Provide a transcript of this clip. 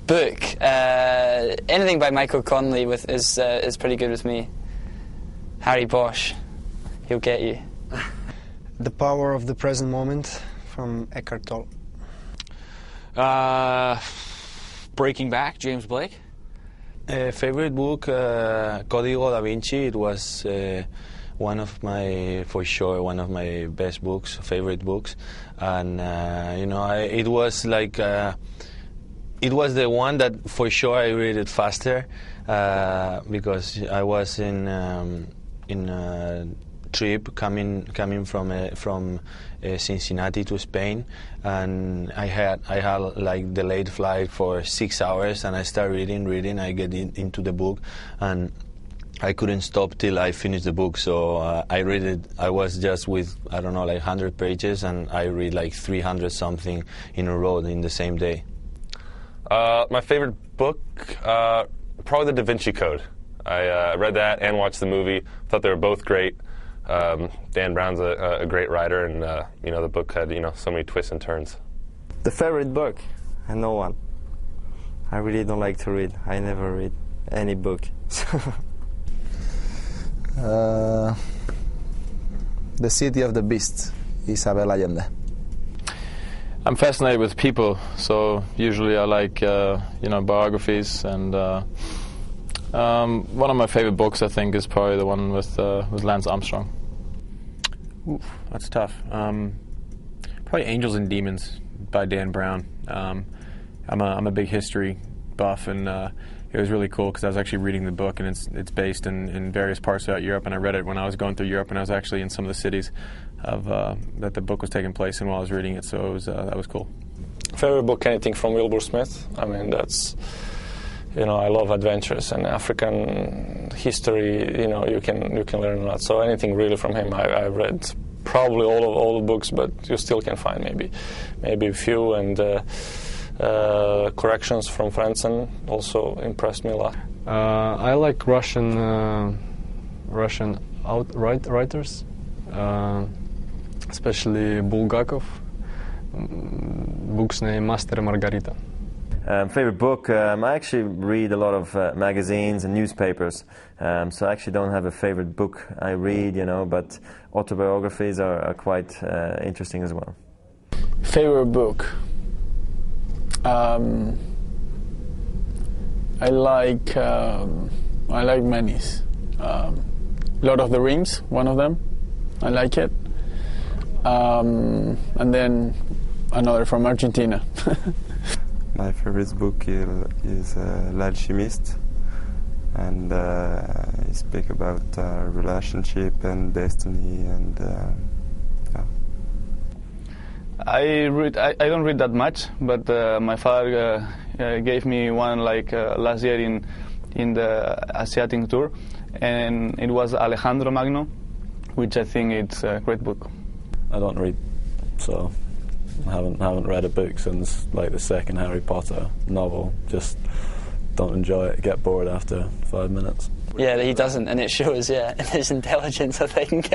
Book, anything by Michael Conley is pretty good with me. Harry Bosch, he'll get you. The Power of the Present Moment from Eckhart Tolle. Breaking Back, James Blake. Favorite book, Código da Vinci. It was one of my best books, favorite books, and it was like it was the one that for sure I read it faster because I was in a trip coming from Cincinnati to Spain, and I had like the late flight for 6 hours, and I started reading. I get into the book, and I couldn't stop till I finished the book. So I read it. I was just with, I don't know, like 100 pages, and I read like 300 something in a row in the same day. My favorite book, probably The Da Vinci Code. I read that and watched the movie. Thought they were both great. Dan Brown's a great writer, and the book had so many twists and turns. The favorite book? No one. I really don't like to read. I never read any book. The City of the Beast, Isabel Allende. I'm fascinated with people, so usually I like biographies, and one of my favorite books I think is probably the one with Lance Armstrong. Oof, that's tough. Probably Angels and Demons by Dan Brown. I'm a big history buff, and it was really cool because I was actually reading the book, and it's based in various parts throughout Europe, and I read it when I was going through Europe, and I was actually in some of the cities of that the book was taking place in while I was reading it, so that was cool. Favorite book, anything from Wilbur Smith. I mean, that's, I love adventures and African history. You can learn a lot. So anything really from him. I've read probably all the books, but you still can find maybe a few. And Corrections from Franzen also impressed me a lot. I like Russian writers, especially Bulgakov. Book's name Master and Margarita. Favorite book? I actually read a lot of magazines and newspapers, so I actually don't have a favorite book I read, but autobiographies are quite interesting as well. Favorite book? I like many. Lord of the Rings, one of them. I like it. And then another from Argentina. My favorite book is L'Alchemist, and it speaks about relationship and destiny, and I don't read that much, but my father gave me one last year in the Asiatic Tour, and it was Alejandro Magno, which I think it's a great book. I don't read, so I haven't read a book since the second Harry Potter novel. Just don't enjoy it, get bored after 5 minutes. Yeah, he doesn't, and it shows, in his intelligence, I think.